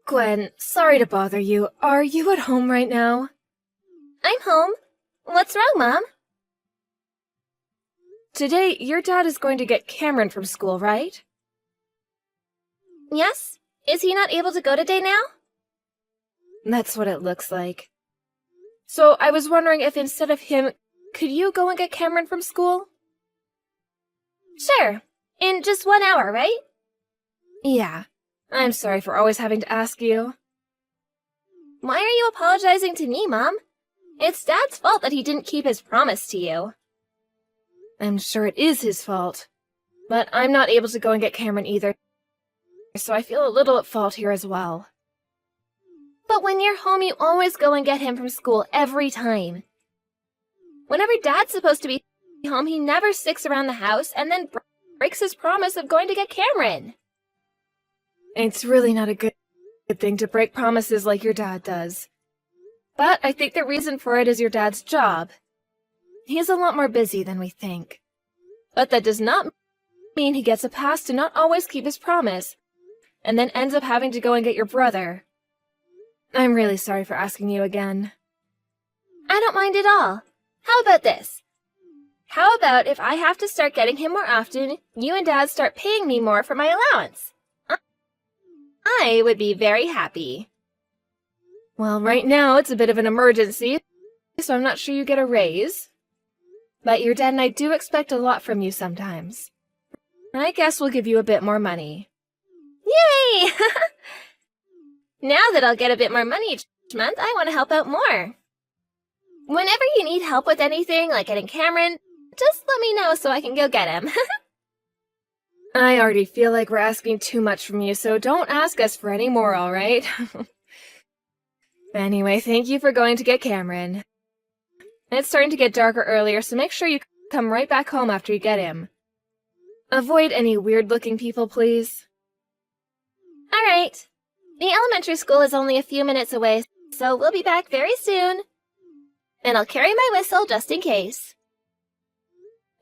Gwen, sorry to bother you. Are you at home right now? I'm home. What's wrong, Mom? Today, your dad is going to get Cameron from school, right? Yes? Is he not able to go today now? That's what it looks like. So, I was wondering if instead of him, could you go and get Cameron from school? Sure. In just 1 hour, right? Yeah. I'm sorry for always having to ask you. Why are you apologizing to me, Mom? It's Dad's fault that he didn't keep his promise to you. I'm sure it is his fault. But I'm not able to go and get Cameron either, so I feel a little at fault here as well. But when you're home, you always go and get him from school every time. Whenever Dad's supposed to be home, he never sticks around the house and then breaks his promise of going to get Cameron. It's really not a good thing to break promises like your dad does. But I think the reason for it is your dad's job. He's a lot more busy than we think. But that does not mean he gets a pass to not always keep his promise, and then ends up having to go and get your brother. I'm really sorry for asking you again. I don't mind at all. How about this? How about if I have to start getting him more often, you and Dad start paying me more for my allowance? I would be very happy. Well, right now it's a bit of an emergency, so I'm not sure you get a raise. But your dad and I do expect a lot from you sometimes. I guess we'll give you a bit more money. Yay! Now that I'll get a bit more money each month, I want to help out more. Whenever you need help with anything, like getting Cameron, just let me know so I can go get him. I already feel like we're asking too much from you, so don't ask us for any more, all right? Anyway, thank you for going to get Cameron. It's starting to get darker earlier, so make sure you come right back home after you get him. Avoid any weird-looking people, please. All right. The elementary school is only a few minutes away, so we'll be back very soon. And I'll carry my whistle just in case.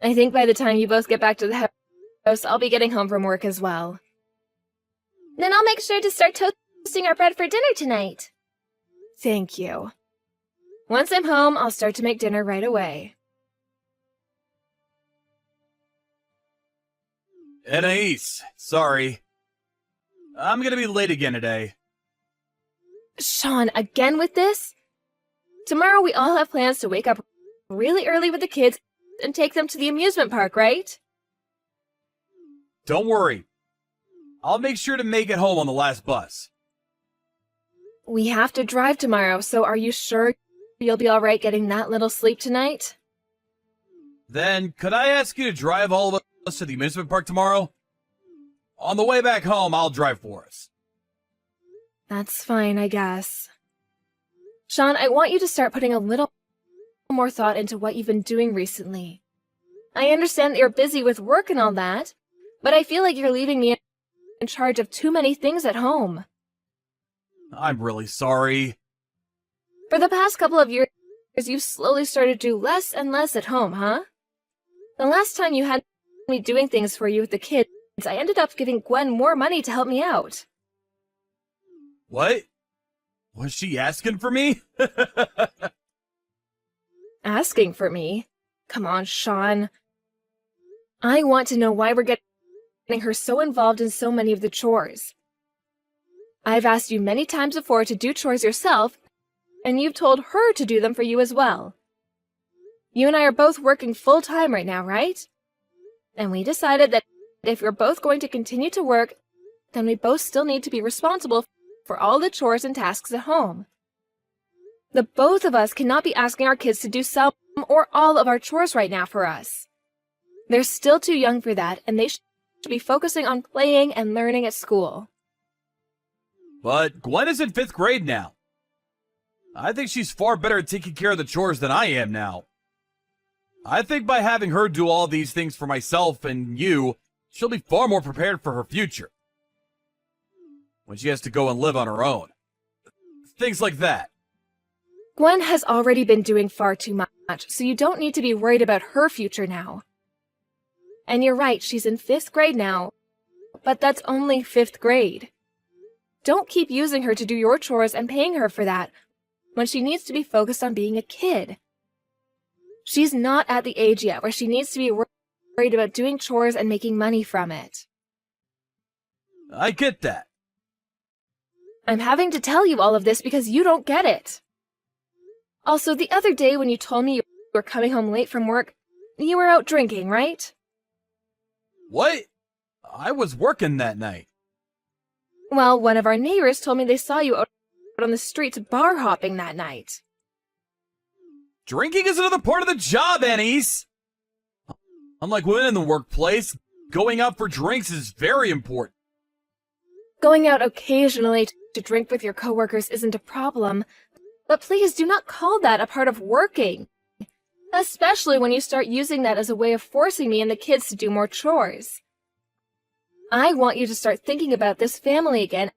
I think by the time you both get back to the house, I'll be getting home from work as well. Then I'll make sure to start toasting our bread for dinner tonight. Thank you. Once I'm home, I'll start to make dinner right away. Anais, sorry. I'm gonna be late again today. Sean, again with this? Tomorrow we all have plans to wake up really early with the kids and take them to the amusement park, right? Don't worry. I'll make sure to make it home on the last bus. We have to drive tomorrow, so are you sure you'll be alright getting that little sleep tonight? Then, could I ask you to drive all of us to the amusement park tomorrow? On the way back home, I'll drive for us. That's fine, I guess. Sean, I want you to start putting a little more thought into what you've been doing recently. I understand that you're busy with work and all that, but I feel like you're leaving me in charge of too many things at home. I'm really sorry. For the past couple of years, you've slowly started to do less and less at home, huh? The last time you had me doing things for you with the kids, I ended up giving Gwen more money to help me out. What? Was she asking for me? Asking for me? Come on, Sean. I want to know why we're getting her so involved in so many of the chores. I've asked you many times before to do chores yourself, and you've told her to do them for you as well. You and I are both working full-time right now, right? And we decided that if we're both going to continue to work, then we both still need to be responsible for all the chores and tasks at home. The both of us cannot be asking our kids to do some or all of our chores right now for us. They're still too young for that, and they should be focusing on playing and learning at school. But Gwen is in 5th grade now. I think she's far better at taking care of the chores than I am now. I think by having her do all these things for myself and you, she'll be far more prepared for her future. When she has to go and live on her own. Things like that. Gwen has already been doing far too much, so you don't need to be worried about her future now. And you're right, she's in 5th grade now, but that's only 5th grade. Don't keep using her to do your chores and paying her for that, when she needs to be focused on being a kid. She's not at the age yet where she needs to be worried about doing chores and making money from it. I get that. I'm having to tell you all of this because you don't get it. Also, the other day when you told me you were coming home late from work, you were out drinking, right? What? I was working that night. Well, one of our neighbors told me they saw you out on the streets bar hopping that night. Drinking is another part of the job, Anise. Unlike women in the workplace, going out for drinks is very important. Going out occasionally to drink with your coworkers isn't a problem, but please do not call that a part of working. Especially when you start using that as a way of forcing me and the kids to do more chores. I want you to start thinking about this family again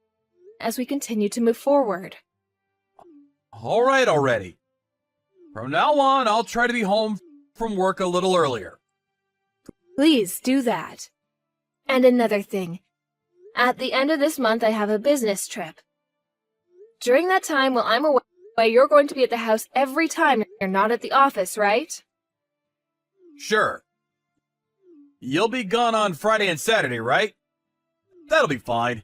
as we continue to move forward. All right already. From now on, I'll try to be home from work a little earlier. Please do that. And another thing. At the end of this month, I have a business trip. During that time, while I'm away, you're going to be at the house every time you're not at the office, right? Sure. You'll be gone on Friday and Saturday, right? That'll be fine.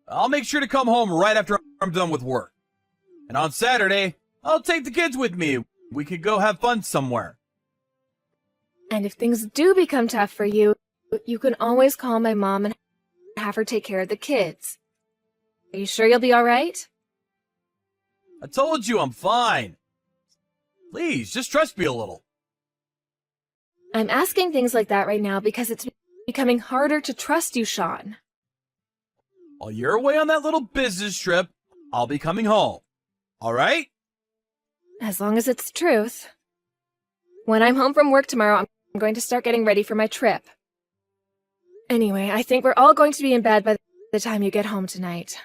I'll make sure to come home right after I'm done with work. And on Saturday, I'll take the kids with me. We could go have fun somewhere. And if things do become tough for you, you can always call my mom and have her take care of the kids. Are you sure you'll be all right? I told you I'm fine. Please, just trust me a little. I'm asking things like that right now because it's becoming harder to trust you, Sean. While you're away on that little business trip, I'll be coming home. All right? As long as it's the truth. When I'm home from work tomorrow, I'm going to start getting ready for my trip. Anyway, I think we're all going to be in bed by the time you get home tonight.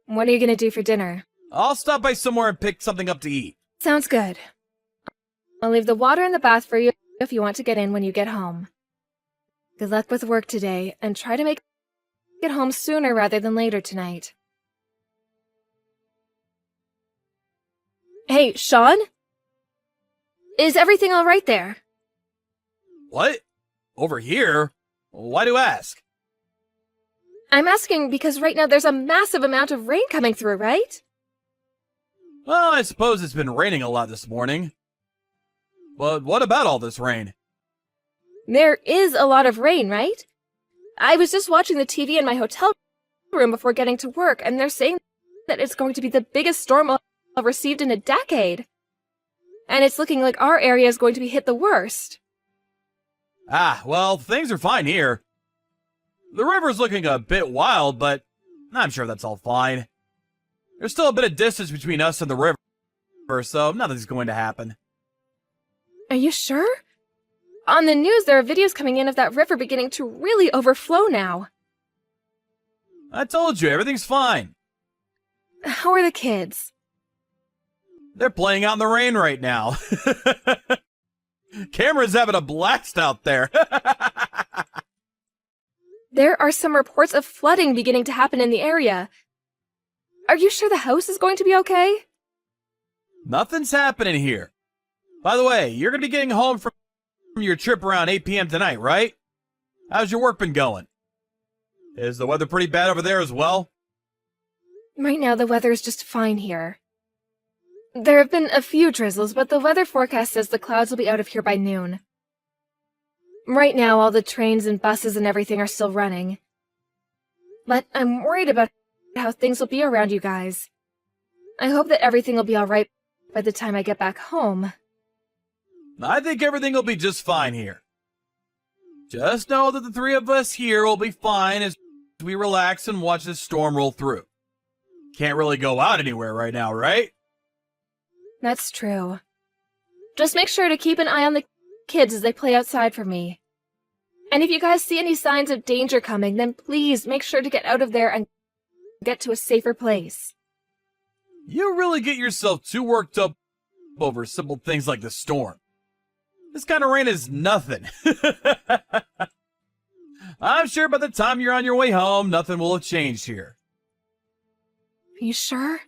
What are you going to do for dinner? I'll stop by somewhere and pick something up to eat. Sounds good. I'll leave the water in the bath for you if you want to get in when you get home. Good luck with work today, and try to make it home sooner rather than later tonight. Hey, Sean? Is everything all right there? What? Over here? Why do you ask? I'm asking because right now there's a massive amount of rain coming through, right? Well, I suppose it's been raining a lot this morning. But what about all this rain? There is a lot of rain, right? I was just watching the TV in my hotel room before getting to work, and they're saying that it's going to be the biggest storm I've received in a decade. And it's looking like our area is going to be hit the worst. Ah, well, things are fine here. The river's looking a bit wild, but I'm sure that's all fine. There's still a bit of distance between us and the river, so nothing's going to happen. Are you sure? On the news, there are videos coming in of that river beginning to really overflow now. I told you, everything's fine. How are the kids? They're playing out in the rain right now. Cameron's having a blast out there. There are some reports of flooding beginning to happen in the area. Are you sure the house is going to be okay? Nothing's happening here. By the way, you're going to be getting home from your trip around 8 p.m. tonight, right? How's your work been going? Is the weather pretty bad over there as well? Right now, the weather is just fine here. There have been a few drizzles, but the weather forecast says the clouds will be out of here by noon. Right now, all the trains and buses and everything are still running. But I'm worried about how things will be around you guys. I hope that everything will be all right by the time I get back home. I think everything will be just fine here. Just know that the three of us here will be fine as we relax and watch this storm roll through. Can't really go out anywhere right now, right? That's true. Just make sure to keep an eye on the kids as they play outside for me. And if you guys see any signs of danger coming, then please make sure to get out of there and get to a safer place. You really get yourself too worked up over simple things like the storm. This kind of rain is nothing. I'm sure by the time you're on your way home, nothing will have changed here. you sure?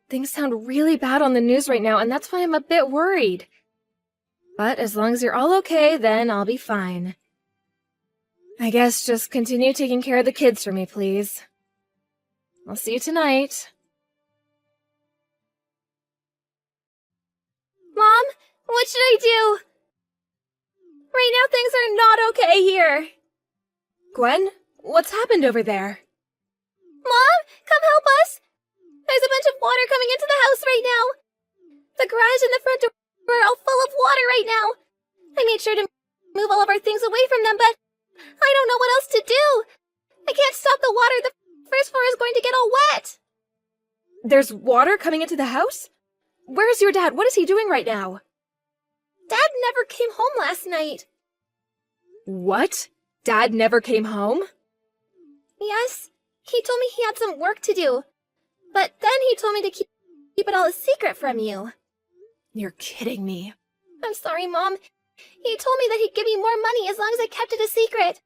Things sound really bad on the news right now, and that's why I'm a bit worried. But as long as you're all okay, then I'll be fine. I guess just continue taking care of the kids for me, please. I'll see you tonight. Mom, what should I do? Right now things are not okay here. Gwen, what's happened over there? Mom, come help us! There's a bunch of water coming into the house right now. The garage and the front door are all full of water right now. I made sure to move all of our things away from them, but I don't know what else to do. I can't stop the water. The first floor is going to get all wet. There's water coming into the house? Where's your dad? What is he doing right now? Dad never came home last night. What? Dad never came home? Yes, he told me he had some work to do. But then he told me to keep it all a secret from you. You're kidding me. I'm sorry, Mom. He told me that he'd give me more money as long as I kept it a secret.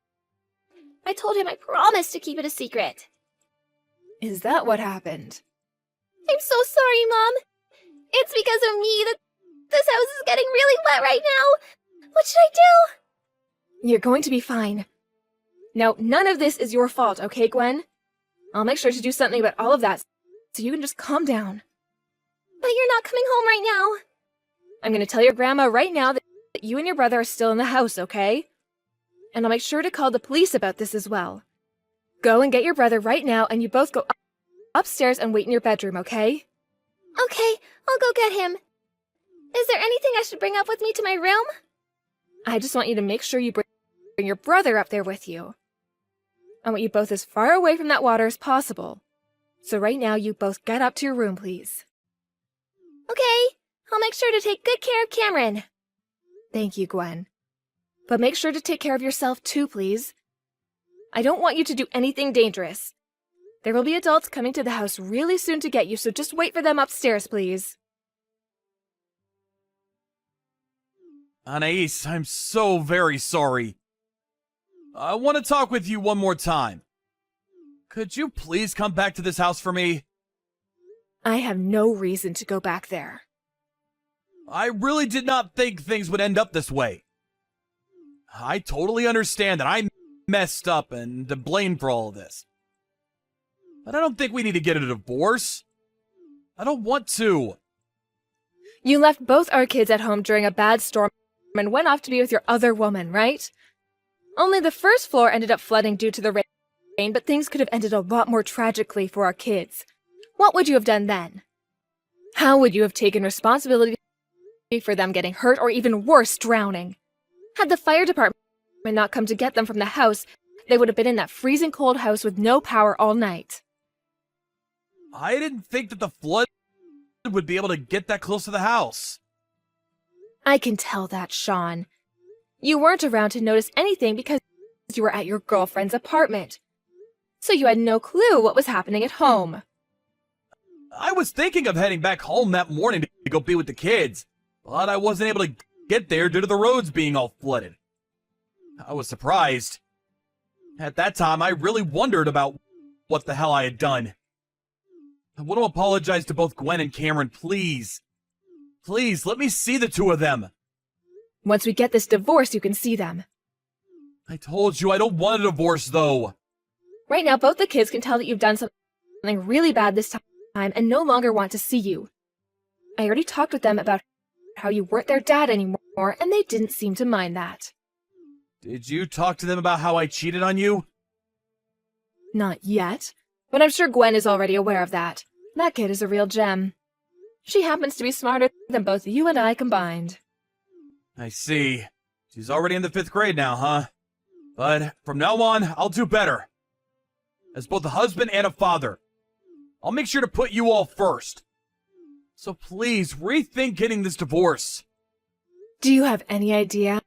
I told him I promised to keep it a secret. Is that what happened? I'm so sorry, Mom. It's because of me that this house is getting really wet right now. What should I do? You're going to be fine. Now, none of this is your fault, okay, Gwen? I'll make sure to do something about all of that so you can just calm down. But you're not coming home right now. I'm going to tell your grandma right now that you and your brother are still in the house, okay? And I'll make sure to call the police about this as well. Go and get your brother right now, and you both go upstairs and wait in your bedroom, okay? Okay, I'll go get him. Is there anything I should bring up with me to my room? I just want you to make sure you bring your brother up there with you. I want you both as far away from that water as possible. So right now, you both get up to your room, please. Okay, I'll make sure to take good care of Cameron. Thank you, Gwen. But make sure to take care of yourself too, please. I don't want you to do anything dangerous. There will be adults coming to the house really soon to get you, so just wait for them upstairs, please. Anais, I'm so very sorry. I want to talk with you one more time. Could you please come back to this house for me? I have no reason to go back there. I really did not think things would end up this way. I totally understand that I messed up and to blame for all of this. But I don't think we need to get a divorce. I don't want to. You left both our kids at home during a bad storm and went off to be with your other woman, right? Only the first floor ended up flooding due to the rain, but things could have ended a lot more tragically for our kids. What would you have done then? How would you have taken responsibility for them getting hurt or even worse, drowning? Had the fire department not come to get them from the house, they would have been in that freezing cold house with no power all night. I didn't think that the flood would be able to get that close to the house. I can tell that, Sean. You weren't around to notice anything because you were at your girlfriend's apartment. So you had no clue what was happening at home. I was thinking of heading back home that morning to go be with the kids, but I wasn't able to get there due to the roads being all flooded. I was surprised. At that time, I really wondered about what the hell I had done. I want to apologize to both Gwen and Cameron, please. Please, let me see the two of them. Once we get this divorce, you can see them. I told you I don't want a divorce, though. Right now, both the kids can tell that you've done something really bad this time and no longer want to see you. I already talked with them about how you weren't their dad anymore, and they didn't seem to mind that. Did you talk to them about how I cheated on you? Not yet, but I'm sure Gwen is already aware of that. That kid is a real gem. She happens to be smarter than both you and I combined. I see. She's already in the 5th grade now, huh? But from now on, I'll do better. As both a husband and a father, I'll make sure to put you all first. So please, rethink getting this divorce. Do you have any idea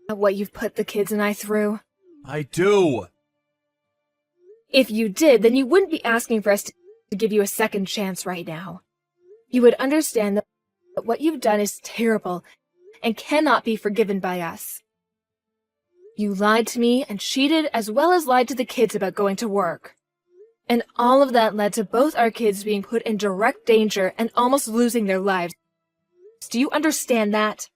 what you've put the kids and I through? I do. If you did, then you wouldn't be asking for us to give you a second chance right now. You would understand that what you've done is terrible and cannot be forgiven by us. You lied to me and cheated as well as lied to the kids about going to work. And all of that led to both our kids being put in direct danger and almost losing their lives. Do you understand that?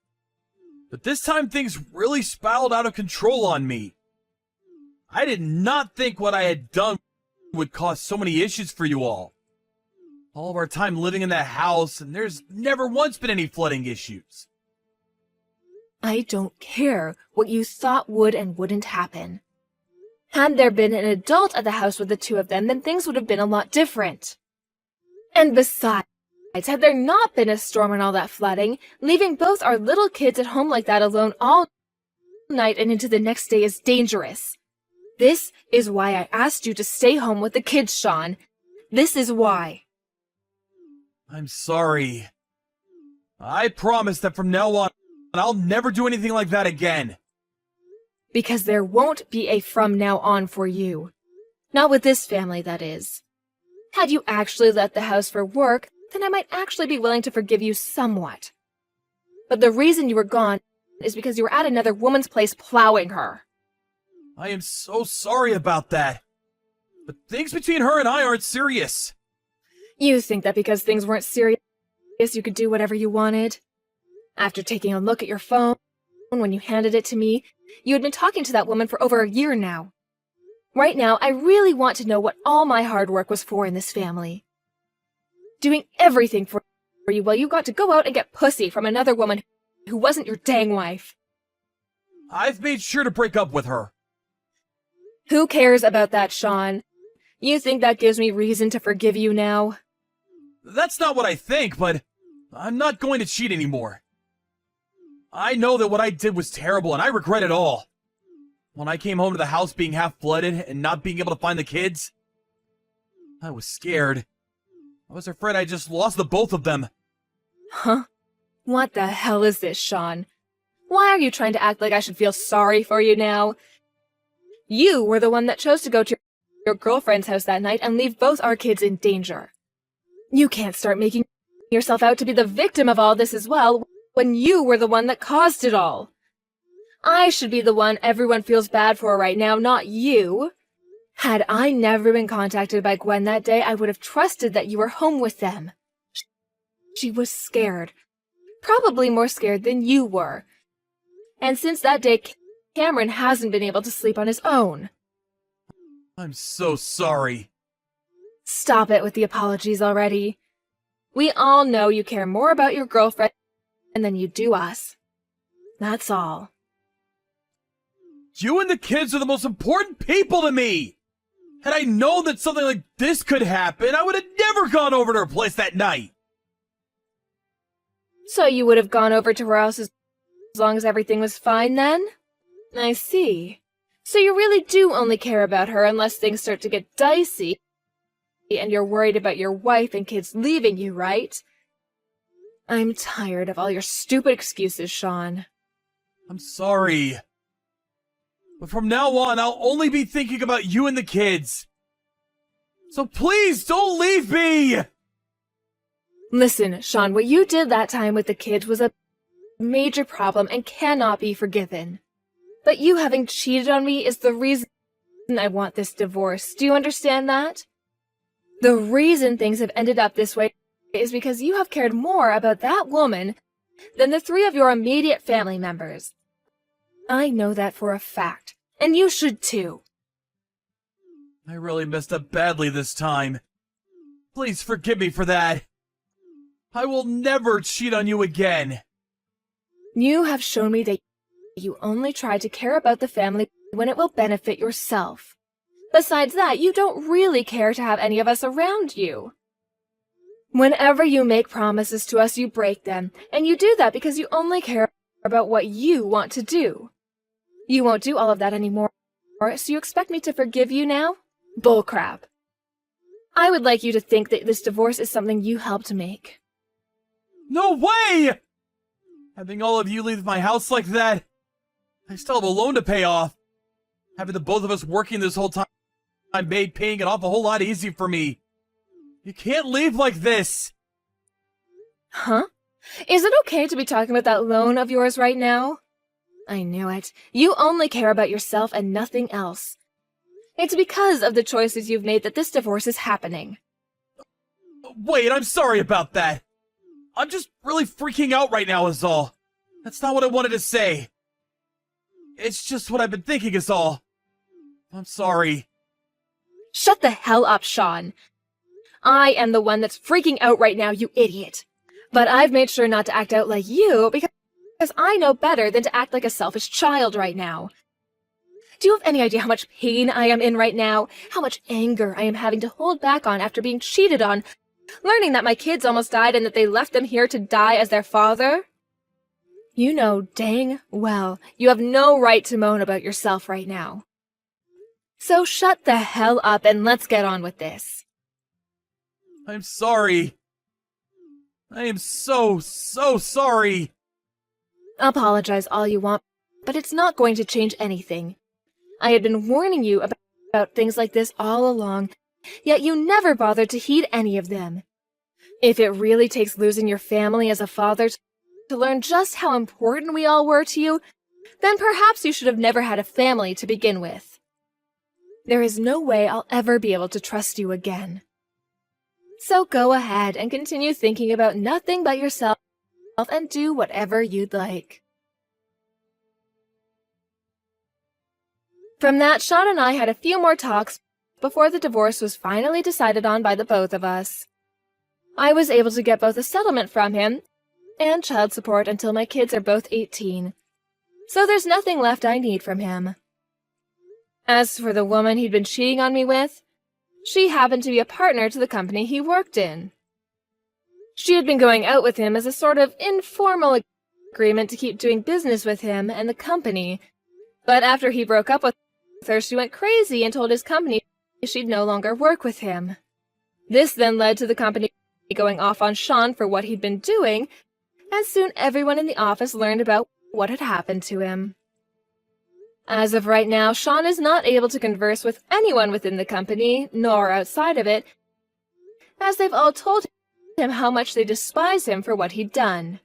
But this time things really spiraled out of control on me. I did not think what I had done would cause so many issues for you all. All of our time living in that house, and there's never once been any flooding issues. I don't care what you thought would and wouldn't happen. Had there been an adult at the house with the two of them, then things would have been a lot different. And besides, had there not been a storm and all that flooding, leaving both our little kids at home like that alone all night and into the next day is dangerous. This is why I asked you to stay home with the kids, Sean. This is why. I'm sorry. I promise that from now on, I'll never do anything like that again. Because there won't be a from now on for you. Not with this family, that is. Had you actually left the house for work, then I might actually be willing to forgive you somewhat. But the reason you were gone is because you were at another woman's place plowing her. I am so sorry about that. But things between her and I aren't serious. You think that because things weren't serious, you could do whatever you wanted? After taking a look at your phone, when you handed it to me, you had been talking to that woman for over a year now. Right now, I really want to know what all my hard work was for in this family. Doing everything for you while you got to go out and get pussy from another woman who wasn't your dang wife. I've made sure to break up with her. Who cares about that, Sean? You think that gives me reason to forgive you now? That's not what I think, but I'm not going to cheat anymore. I know that what I did was terrible, and I regret it all. When I came home to the house being half flooded and not being able to find the kids, I was scared. I was afraid I just lost the both of them. Huh? What the hell is this, Sean? Why are you trying to act like I should feel sorry for you now? You were the one that chose to go to your girlfriend's house that night and leave both our kids in danger. You can't start making yourself out to be the victim of all this as well, when you were the one that caused it all. I should be the one everyone feels bad for right now, not you. Had I never been contacted by Gwen that day, I would have trusted that you were home with them. She was scared. Probably more scared than you were. And since that day, Cameron hasn't been able to sleep on his own. I'm so sorry. Stop it with the apologies already. We all know you care more about your girlfriend than you do us. That's all. You and the kids are the most important people to me! Had I known that something like this could happen, I would have never gone over to her place that night! So you would have gone over to her house as long as everything was fine then? I see. So you really do only care about her unless things start to get dicey, and you're worried about your wife and kids leaving you, right? I'm tired of all your stupid excuses, Sean. I'm sorry. But from now on, I'll only be thinking about you and the kids. So please, don't leave me! Listen, Sean, what you did that time with the kids was a major problem and cannot be forgiven. But you having cheated on me is the reason I want this divorce. Do you understand that? The reason things have ended up this way is because you have cared more about that woman than the three of your immediate family members. I know that for a fact, and you should too. I really messed up badly this time. Please forgive me for that. I will never cheat on you again. You have shown me that you only try to care about the family when it will benefit yourself. Besides that, you don't really care to have any of us around you. Whenever you make promises to us, you break them, and you do that because you only care about what you want to do. You won't do all of that anymore, so you expect me to forgive you now? Bullcrap. I would like you to think that this divorce is something you helped make. No way! Having all of you leave my house like that, I still have a loan to pay off. Having the both of us working this whole time made paying it off a whole lot easier for me. You can't leave like this. Huh? Is it okay to be talking about that loan of yours right now? I knew it. You only care about yourself and nothing else. It's because of the choices you've made that this divorce is happening. Wait, I'm sorry about that. I'm just really freaking out right now is all. That's not what I wanted to say. It's just what I've been thinking is all. I'm sorry. Shut the hell up, Sean. I am the one that's freaking out right now, you idiot. But I've made sure not to act out like you because I know better than to act like a selfish child right now. Do you have any idea how much pain I am in right now? How much anger I am having to hold back on after being cheated on, learning that my kids almost died and that they left them here to die as their father? You know dang well you have no right to moan about yourself right now. So shut the hell up and let's get on with this. I'm sorry. I am so sorry. Apologize all you want, but it's not going to change anything. I had been warning you about things like this all along, yet you never bothered to heed any of them. If it really takes losing your family as a father to learn just how important we all were to you, then perhaps you should have never had a family to begin with. There is no way I'll ever be able to trust you again. So go ahead and continue thinking about nothing but yourself and do whatever you'd like. From that, Sean and I had a few more talks before the divorce was finally decided on by the both of us. I was able to get both a settlement from him and child support until my kids are both 18. So there's nothing left I need from him. As for the woman he'd been cheating on me with, she happened to be a partner to the company he worked in. She had been going out with him as a sort of informal agreement to keep doing business with him and the company, but after he broke up with her, she went crazy and told his company she'd no longer work with him. This then led to the company going off on Sean for what he'd been doing, and soon everyone in the office learned about what had happened to him. As of right now, Sean is not able to converse with anyone within the company, nor outside of it, as they've all told him how much they despise him for what he'd done.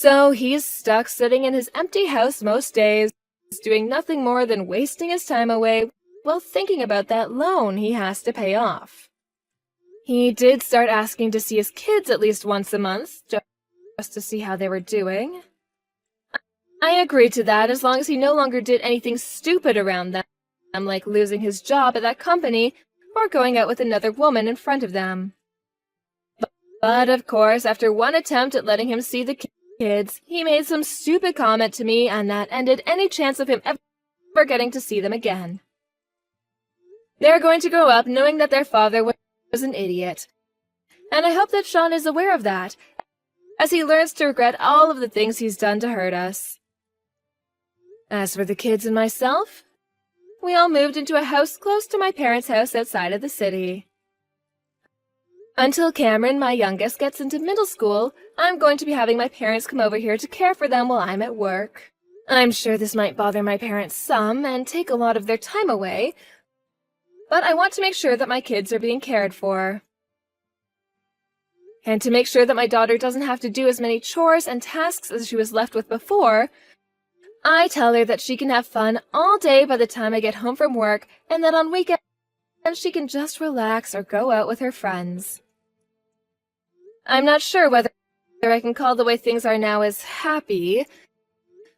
So he's stuck sitting in his empty house most days, doing nothing more than wasting his time away while thinking about that loan he has to pay off. He did start asking to see his kids at least once a month, just to see how they were doing. I agreed to that as long as he no longer did anything stupid around them, like losing his job at that company or going out with another woman in front of them. But of course, after one attempt at letting him see the kids, he made some stupid comment to me, and that ended any chance of him ever getting to see them again. They're going to grow up knowing that their father was an idiot, and I hope that Sean is aware of that, as he learns to regret all of the things he's done to hurt us. As for the kids and myself, we all moved into a house close to my parents' house outside of the city. Until Cameron, my youngest, gets into middle school, I'm going to be having my parents come over here to care for them while I'm at work. I'm sure this might bother my parents some and take a lot of their time away, but I want to make sure that my kids are being cared for. And to make sure that my daughter doesn't have to do as many chores and tasks as she was left with before, I tell her that she can have fun all day by the time I get home from work, and that on weekends she can just relax or go out with her friends. I'm not sure whether I can call the way things are now as happy,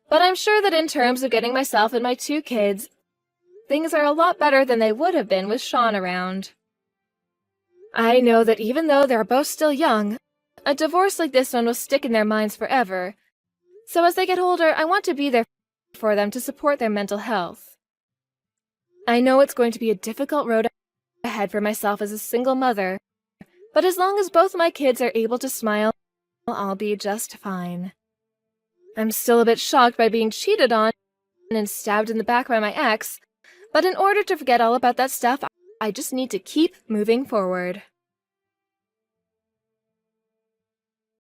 but I'm sure that in terms of getting myself and my 2 kids, things are a lot better than they would have been with Sean around. I know that even though they're both still young, a divorce like this one will stick in their minds forever. So as they get older, I want to be there for them to support their mental health. I know it's going to be a difficult road ahead for myself as a single mother, but as long as both my kids are able to smile, I'll be just fine. I'm still a bit shocked by being cheated on and stabbed in the back by my ex, but in order to forget all about that stuff, I just need to keep moving forward.